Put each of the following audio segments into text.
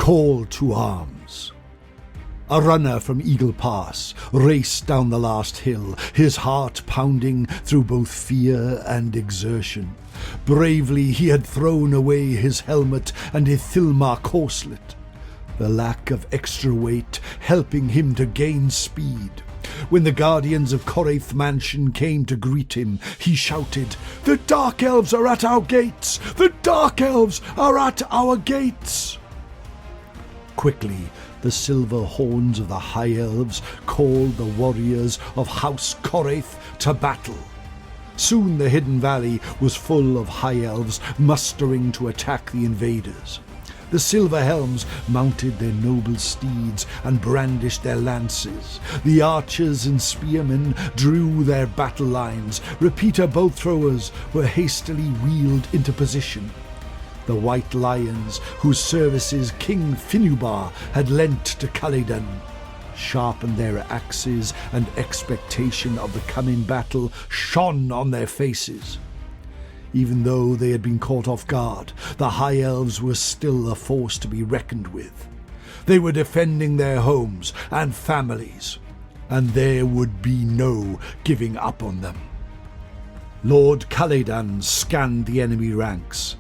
Call to arms. A runner from Eagle Pass raced down the last hill, his heart pounding through both fear and exertion. Bravely he had thrown away his helmet and his Thilmar corselet, the lack of extra weight helping him to gain speed. When the guardians of Koraith Mansion came to greet him, he shouted, "The Dark Elves are at our gates! The Dark Elves are at our gates!" Quickly, the silver horns of the High Elves called the warriors of House Koraith to battle. Soon the hidden valley was full of High Elves mustering to attack the invaders. The Silver Helms mounted their noble steeds and brandished their lances. The archers and spearmen drew their battle lines. Repeater bow throwers were hastily wheeled into position. The White Lions, whose services King Finubar had lent to Caladan, sharpened their axes, and expectation of the coming battle shone on their faces. Even though they had been caught off guard, the High Elves were still a force to be reckoned with. They were defending their homes and families, and there would be no giving up on them. Lord Caladan scanned the enemy ranks,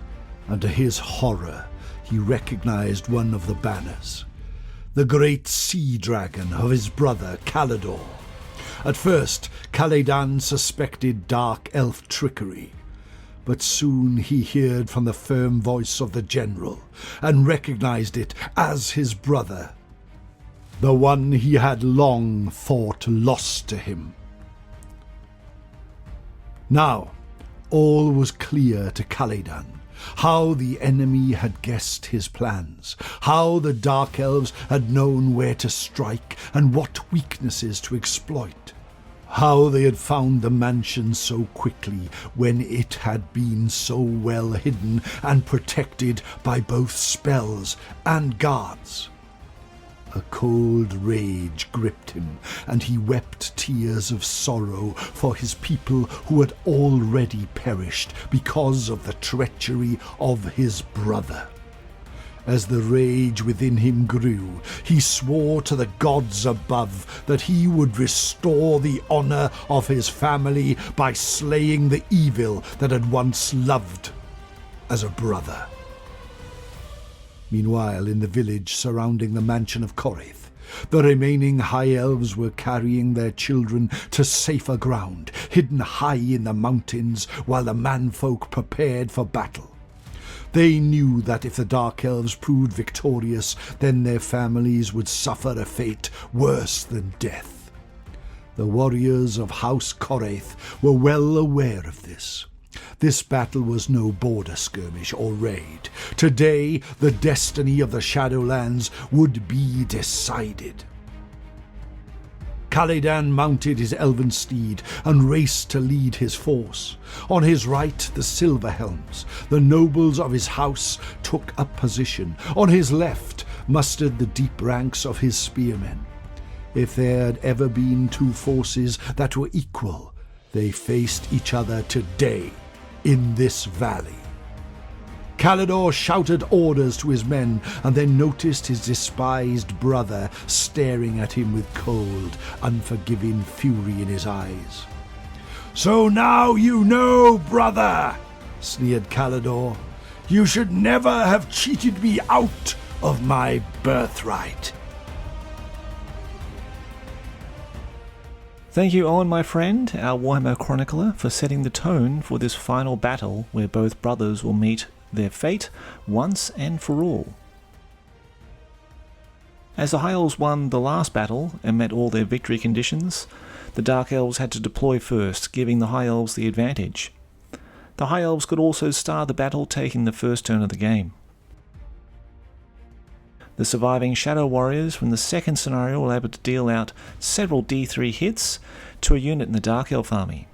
and to his horror he recognized one of the banners, the great sea dragon of his brother Calador. At first, Caladan suspected dark elf trickery, but soon he heard from the firm voice of the general and recognized it as his brother, the one he had long thought lost to him. Now, all was clear to Caladan, how the enemy had guessed his plans, how the Dark Elves had known where to strike and what weaknesses to exploit. How they had found the mansion so quickly when it had been so well hidden and protected by both spells and guards. A cold rage gripped him, and he wept tears of sorrow for his people who had already perished because of the treachery of his brother. As the rage within him grew, he swore to the gods above that he would restore the honor of his family by slaying the evil that had once loved as a brother. Meanwhile, in the village surrounding the mansion of Koraith, the remaining High Elves were carrying their children to safer ground, hidden high in the mountains, while the manfolk prepared for battle. They knew that if the Dark Elves proved victorious, then their families would suffer a fate worse than death. The warriors of House Koraith were well aware of this. This battle was no border skirmish or raid. Today, the destiny of the Shadowlands would be decided. Caladan mounted his elven steed and raced to lead his force. On his right, the Silver Helms, the nobles of his house, took up position. On his left mustered the deep ranks of his spearmen. If there had ever been two forces that were equal, they faced each other today in this valley. Calador shouted orders to his men and then noticed his despised brother staring at him with cold, unforgiving fury in his eyes. "So now you know, brother," sneered Calador. "You should never have cheated me out of my birthright." Thank you, Owen, my friend, our Warhammer chronicler, for setting the tone for this final battle where both brothers will meet their fate once and for all. As the High Elves won the last battle and met all their victory conditions, the Dark Elves had to deploy first, giving the High Elves the advantage. The High Elves could also start the battle taking the first turn of the game. The surviving Shadow Warriors from the second scenario were able to deal out several D3 hits to a unit in the Dark Elf army.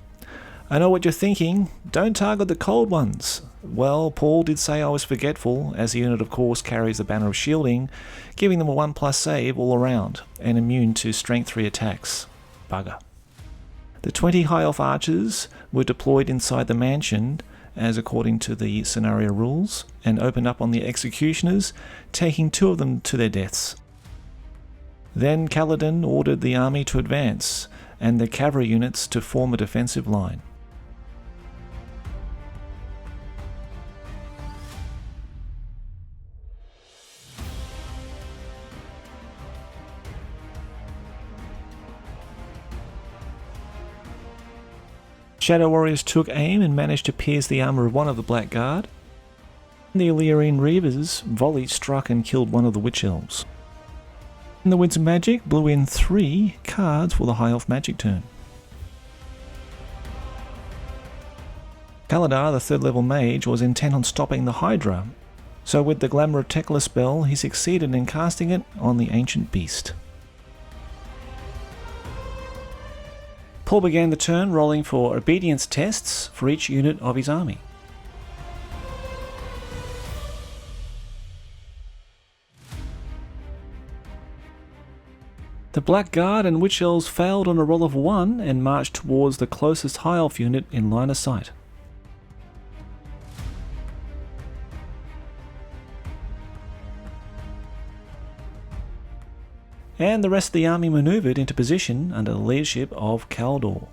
I know what you're thinking, don't target the cold ones. Well, Paul did say I was forgetful, as the unit of course carries the banner of shielding, giving them a 1+ save all around, and immune to strength 3 attacks. Bugger. The 20 High Elf archers were deployed inside the mansion, as according to the scenario rules, and opened up on the executioners, taking 2 of them to their deaths. Then Kaladin ordered the army to advance, and the cavalry units to form a defensive line. Shadow Warriors took aim and managed to pierce the armour of one of the Black Guard. The Illyrian Reavers volley struck and killed one of the Witch Elves. And the Winds of Magic blew in 3 cards for the High Elf Magic turn. Kaladar, the 3rd level mage, was intent on stopping the Hydra, so with the Glamour of Tekla spell he succeeded in casting it on the Ancient Beast. Paul began the turn rolling for obedience tests for each unit of his army. The Black Guard and Witch Elves failed on a roll of 1 and marched towards the closest High Elf unit in line of sight. And the rest of the army manoeuvred into position under the leadership of Kaldor.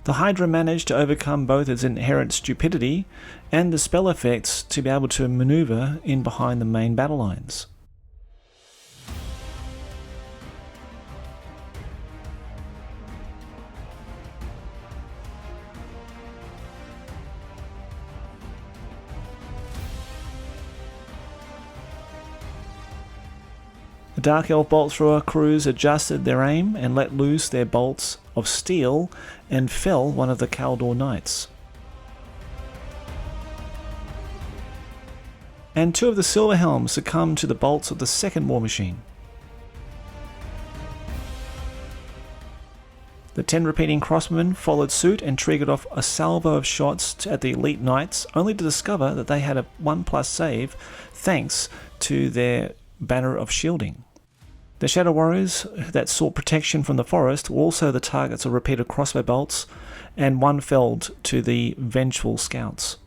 The Hydra managed to overcome both its inherent stupidity and the spell effects to be able to manoeuvre in behind the main battle lines. The Dark Elf bolt thrower crews adjusted their aim and let loose their bolts of steel and fell one of the Kaldor Knights. And 2 of the Silverhelms succumbed to the bolts of the second war machine. The 10 repeating crossbowmen followed suit and triggered off a salvo of shots at the elite knights, only to discover that they had a 1+ save thanks to their banner of shielding. The Shadow Warriors that sought protection from the forest were also the targets of repeated crossbow bolts, and 1 felled to the vengeful scouts.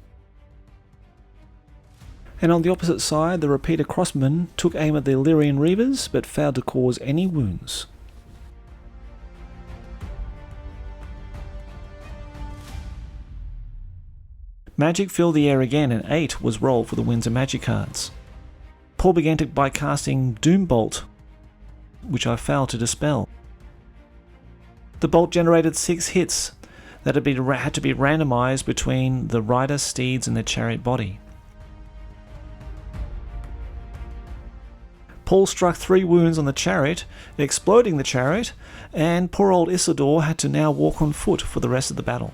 And on the opposite side, the repeated crossbowmen took aim at the Illyrian Reavers, but failed to cause any wounds. Magic filled the air again, and 8 was rolled for the Winds of Magic cards. Paul began by casting Doom Bolt, which I failed to dispel. The bolt generated 6 hits that had to be randomized between the rider, steeds, and the chariot body. Paul struck 3 wounds on the chariot, exploding the chariot, and poor old Isildur had to now walk on foot for the rest of the battle.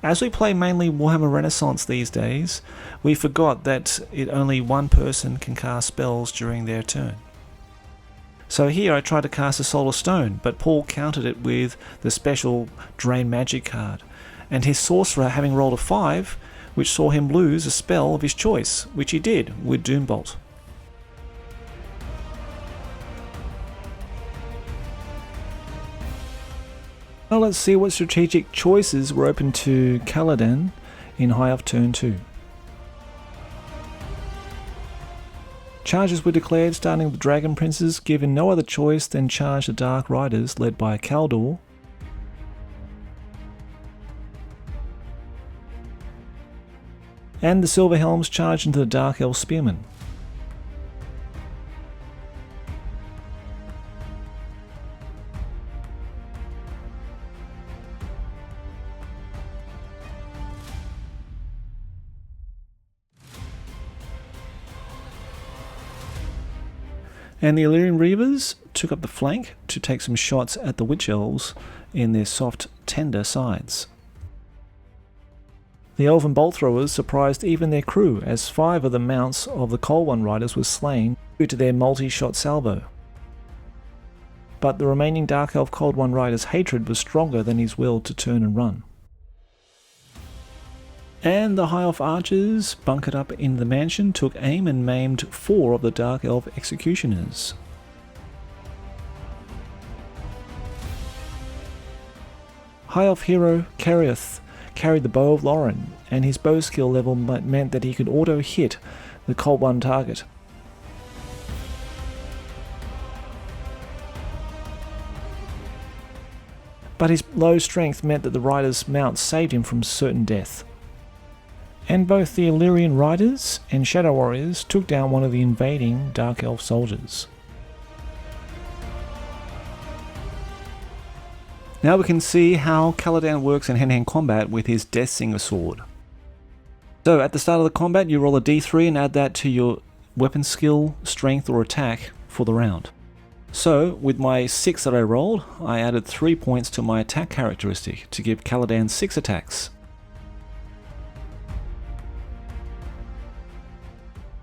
As we play mainly Warhammer Renaissance these days, we forgot that only 1 person can cast spells during their turn. So here I tried to cast a Solar Stone, but Paul countered it with the special Drain Magic card, and his sorcerer having rolled a 5, which saw him lose a spell of his choice, which he did with Doombolt. Now let's see what strategic choices were open to Kaladin in High Elf Turn 2. Charges were declared, starting with the Dragon Princes, given no other choice than charge the Dark Riders led by Kaldor. And the Silverhelms charged into the Dark Elf Spearmen. And the Illyrian Reavers took up the flank to take some shots at the Witch Elves in their soft, tender sides. The Elven Bolt Throwers surprised even their crew, as 5 of the mounts of the Cold One Riders were slain due to their multi-shot salvo. but the remaining Dark Elf Cold One rider's hatred was stronger than his will to turn and run. And the High Elf archers, bunkered up in the mansion, took aim and maimed 4 of the Dark Elf executioners. High Elf hero Cariath carried the Bow of Lauren, and his bow skill level meant that he could auto-hit the Cold One target. But his low strength meant that the rider's mount saved him from certain death. And both the Illyrian riders and Shadow Warriors took down one of the invading Dark Elf soldiers. Now we can see how Caladan works in hand-to-hand combat with his Deathsinger sword. So at the start of the combat you roll a d3 and add that to your weapon skill, strength or attack for the round. So with my 6 that I rolled, I added 3 points to my attack characteristic to give Caladan 6 attacks.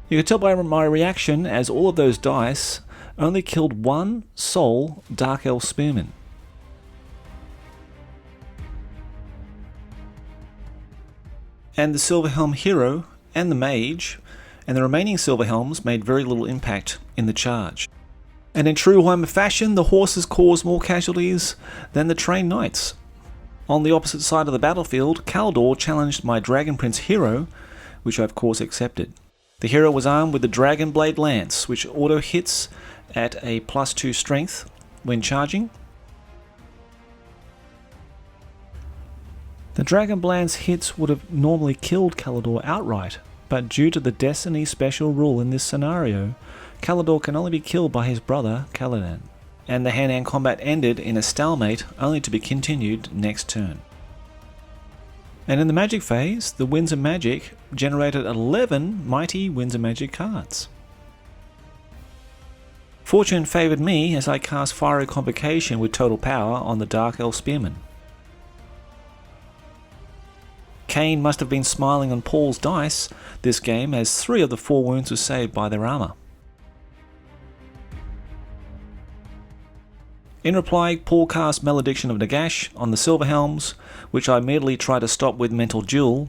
You can tell by my reaction as all of those dice only killed one sole Dark Elf Spearman. And the Silverhelm hero and the mage and the remaining Silverhelms made very little impact in the charge. And in true Warhammer fashion, the horses caused more casualties than the trained knights. On the opposite side of the battlefield, Kaldor challenged my Dragon Prince hero, which I of course accepted. The hero was armed with the Dragon Blade Lance, which auto-hits at a +2 strength when charging. The Dragon Blade's hits would have normally killed Kaldor outright, but due to the Destiny special rule in this scenario, Kaldor can only be killed by his brother Caladan, and the hand-to-hand combat ended in a stalemate only to be continued next turn. And in the magic phase, the Winds of Magic generated 11 mighty Winds of Magic cards. Fortune favoured me as I cast Fiery Convocation with total power on the Dark Elf Spearman. Cain must have been smiling on Paul's dice this game as 3 of the 4 wounds were saved by their armour. In reply, Paul cast Malediction of Nagash on the Silverhelms, which I immediately tried to stop with Mental Duel,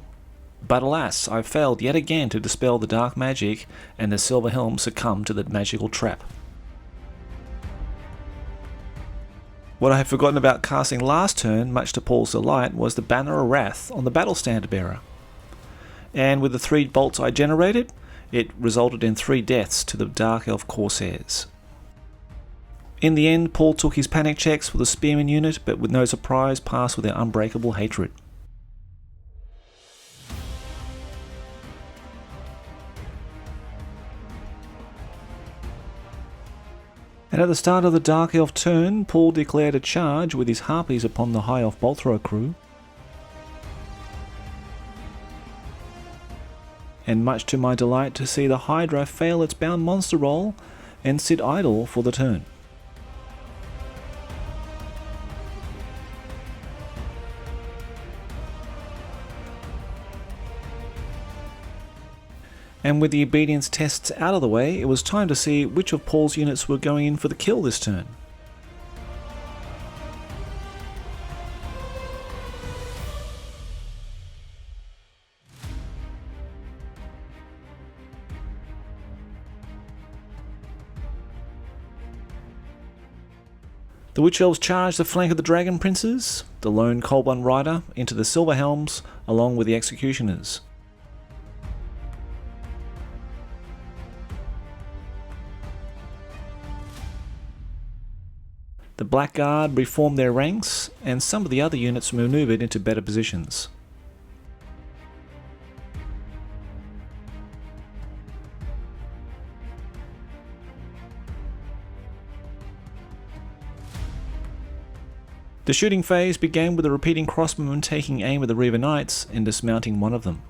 but alas, I failed yet again to dispel the dark magic and the Silverhelm succumbed to the magical trap. What I had forgotten about casting last turn, much to Paul's delight, was the Banner of Wrath on the Battle Standard Bearer. And with the 3 bolts I generated, it resulted in 3 deaths to the Dark Elf Corsairs. In the end, Paul took his panic checks for the Spearman unit, but with no surprise passed with their unbreakable hatred. And at the start of the Dark Elf turn, Paul declared a charge with his harpies upon the High Elf Bolt Thrower crew. And much to my delight to see the Hydra fail its bound monster roll and sit idle for the turn. And with the obedience tests out of the way, it was time to see which of Paul's units were going in for the kill this turn. The Witch Elves charged the flank of the Dragon Princes, the lone Cold One rider into the Silverhelms, along with the Executioners. The Blackguard reformed their ranks, and some of the other units manoeuvred into better positions. The shooting phase began with the repeating crossbowmen taking aim at the Reaver Knights and dismounting one of them.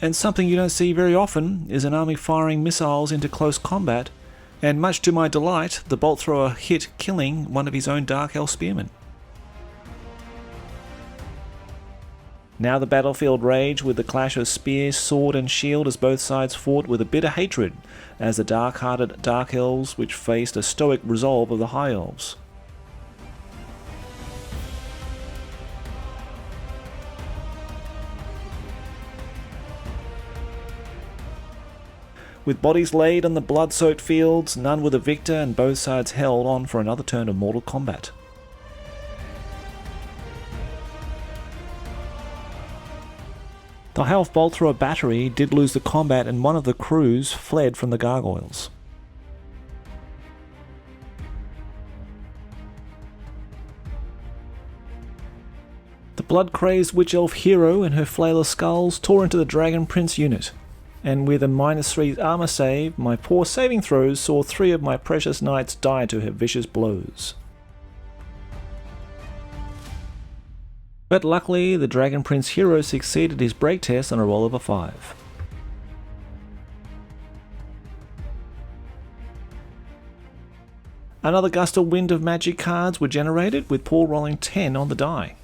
And something you don't see very often is an army firing missiles into close combat, and much to my delight, the bolt thrower hit, killing one of his own Dark Elf Spearmen. Now the battlefield raged with the clash of spear, sword and shield as both sides fought with a bitter hatred as the dark-hearted Dark Elves which faced a stoic resolve of the High Elves. With bodies laid on the blood-soaked fields, none were the victor and both sides held on for another turn of mortal combat. The High Elf bolt thrower battery did lose the combat and one of the crews fled from the gargoyles. The blood-crazed Witch Elf hero and her flail of skulls tore into the Dragon Prince unit, and with a -3 armor save, my poor saving throws saw 3 of my precious knights die to her vicious blows. But luckily, the Dragon Prince hero succeeded his break test on a roll of a 5. Another gust of wind of magic cards were generated, with Paul rolling 10 on the die.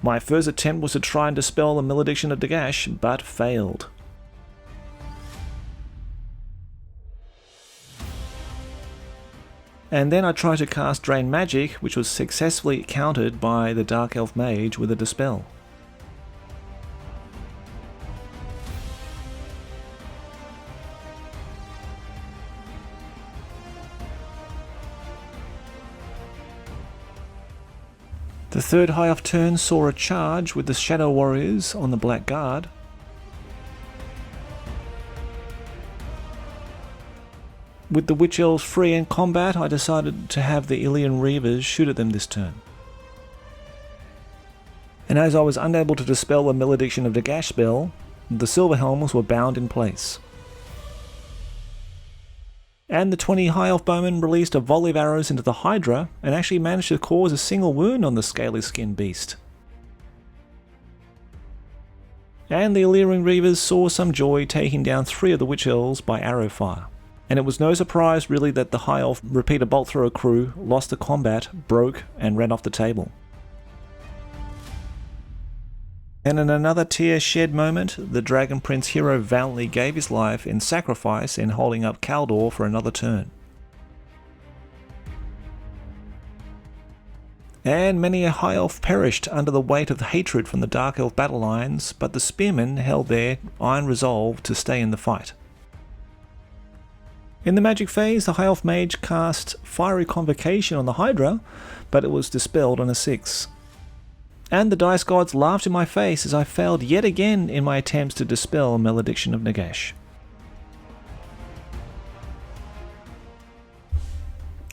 My first attempt was to try and dispel the malediction of Dagash, but failed. And then I tried to cast Drain Magic, which was successfully countered by the Dark Elf Mage with a Dispel. The third High Elf turn saw a charge with the Shadow Warriors on the Black Guard. With the Witch Elves free in combat, I decided to have the Ilian Reavers shoot at them this turn. And as I was unable to dispel the Malediction of Dagash spell, the Silverhelms were bound in place. And the 20 High Elf Bowmen released a volley of arrows into the Hydra and actually managed to cause a single wound on the scaly-skinned beast. And the Illyrian Reavers saw some joy taking down 3 of the Witch Elves by arrow fire. And it was no surprise really that the High Elf Repeater Bolt Thrower crew lost the combat, broke, and ran off the table. And in another tear shed moment, the Dragon Prince hero valiantly gave his life in sacrifice in holding up Kaldor for another turn. And many a High Elf perished under the weight of the hatred from the Dark Elf battle lines, but the Spearmen held their iron resolve to stay in the fight. In the magic phase, the High Elf Mage cast Fiery Convocation on the Hydra, but it was dispelled on a 6. And the Dice Gods laughed in my face as I failed yet again in my attempts to dispel Malediction of Nagash.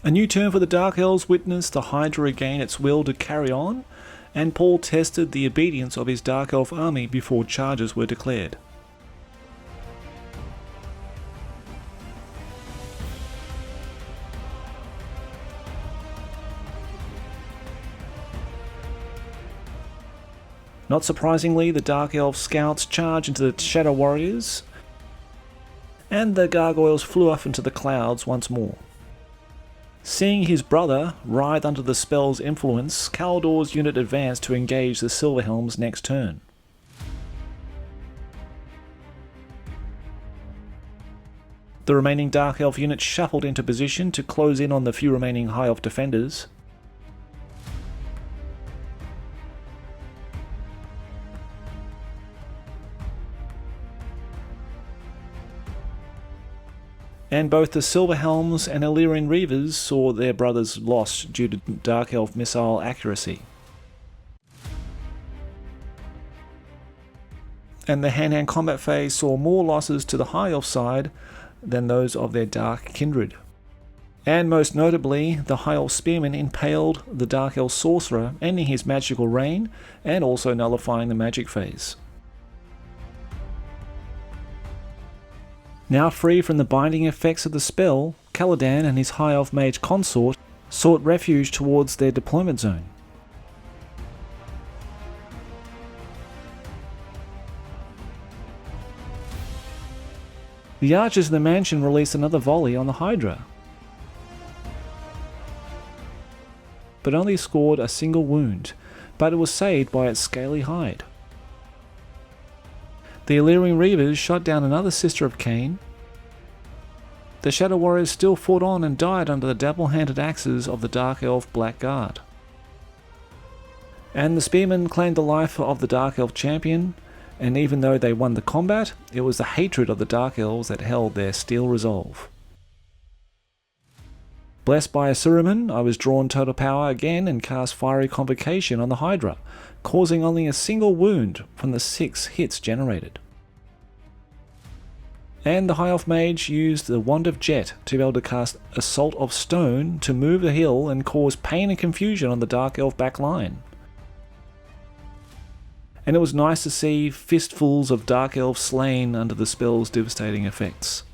A new turn for the Dark Elves witnessed the Hydra regain its will to carry on, and Paul tested the obedience of his Dark Elf army before charges were declared. Not surprisingly, the Dark Elf scouts charged into the Shadow Warriors, and the gargoyles flew off into the clouds once more. Seeing his brother writhe under the spell's influence, Kaldor's unit advanced to engage the Silverhelms next turn. The remaining Dark Elf unit shuffled into position to close in on the few remaining High Elf defenders. And both the Silverhelms and Illyrian Reavers saw their brothers lost due to Dark Elf missile accuracy. And the hand-to-hand combat phase saw more losses to the High Elf side than those of their Dark Kindred. And most notably, the High Elf Spearman impaled the Dark Elf Sorcerer, ending his magical reign and also nullifying the magic phase. Now free from the binding effects of the spell, Caladan and his High Elf Mage consort sought refuge towards their deployment zone. The archers in the mansion released another volley on the Hydra, but only scored a single wound, but it was saved by its scaly hide. The Illyrian Reavers shot down another sister of Cain. The Shadow Warriors still fought on and died under the double-handed axes of the Dark Elf Black Guard. And the Spearmen claimed the life of the Dark Elf champion, and even though they won the combat, it was the hatred of the Dark Elves that held their steel resolve. Blessed by a Suruman, I was drawn total power again and cast Fiery Convocation on the Hydra, causing only a single wound from the 6 hits generated. And the High Elf Mage used the Wand of Jet to be able to cast Assault of Stone to move the hill and cause pain and confusion on the Dark Elf back line. And it was nice to see fistfuls of Dark Elves slain under the spell's devastating effects.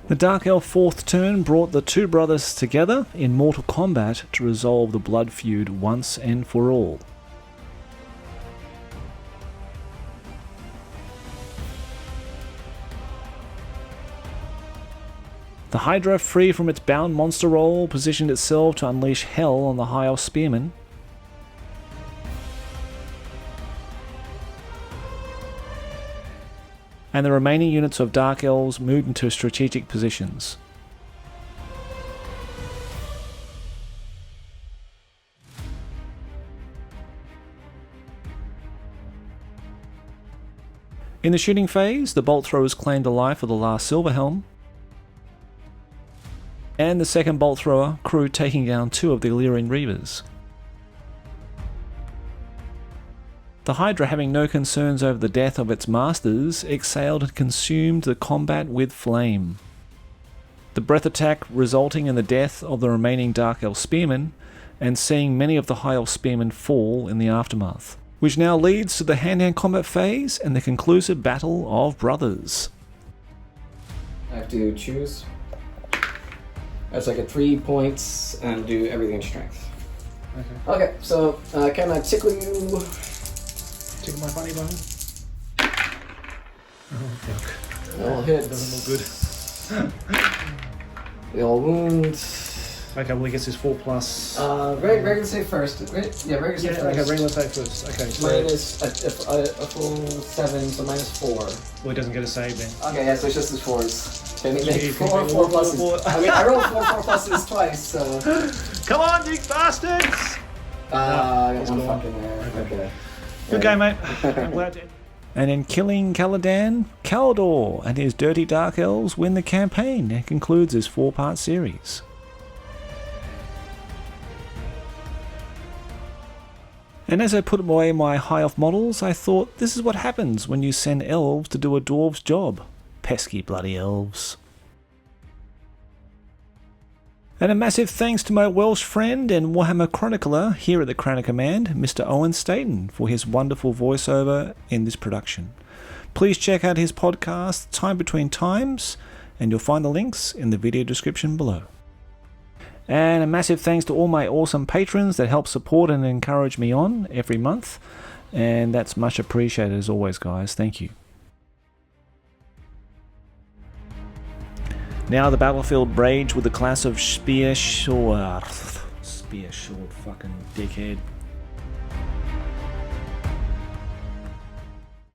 The Dark Elf 4th turn brought the two brothers together in mortal combat to resolve the blood feud once and for all. The Hydra, free from its bound monster role, positioned itself to unleash hell on the High Elf Spearmen. And the remaining units of Dark Elves moved into strategic positions. In the shooting phase, the bolt throwers claimed the life of the last Silverhelm, and the second bolt thrower crew taking down 2 of the Illyrian Reavers. The Hydra, having no concerns over the death of its masters, exhaled and consumed the combat with flame. The breath attack resulting in the death of the remaining Dark Elf Spearmen, and seeing many of the High Elf Spearmen fall in the aftermath. Which now leads to the hand-to-hand combat phase and the conclusive battle of brothers. I have to choose. That's like a 3 points and do everything in strength. Okay, so can I tickle you? Tickle my funny bone. Oh, fuck. All hits. Doesn't look good. The all wound. Okay, well he gets his 4+. Regular save first. Yeah, regular save first. Okay, regular save first. Okay, so Minus a full 7, so -4. well, he doesn't get a save then. Okay, yeah, so it's just his 4s. Can he make You 4 can make 4 four, pluses? four. I mean, I rolled 4 pluses twice, so. Come on, you bastards! I got one gone. fucking there. Okay. Good game, mate. I'm glad to. And in killing Caladan, Caldor and his dirty Dark Elves win the campaign and concludes this 4-part series. And as I put away my High Elf models, I thought this is what happens when you send elves to do a dwarf's job. Pesky bloody elves. And a massive thanks to my Welsh friend and Warhammer chronicler here at the Crown of Command, Mr. Owens Staten, for his wonderful voiceover in this production. Please check out his podcast, Time Between Times, and you'll find the links in the video description below. And a massive thanks to all my awesome patrons that help support and encourage me on every month, and that's much appreciated as always, guys. Thank you. Now the battlefield rage with the class of Spear Sword fucking dickhead.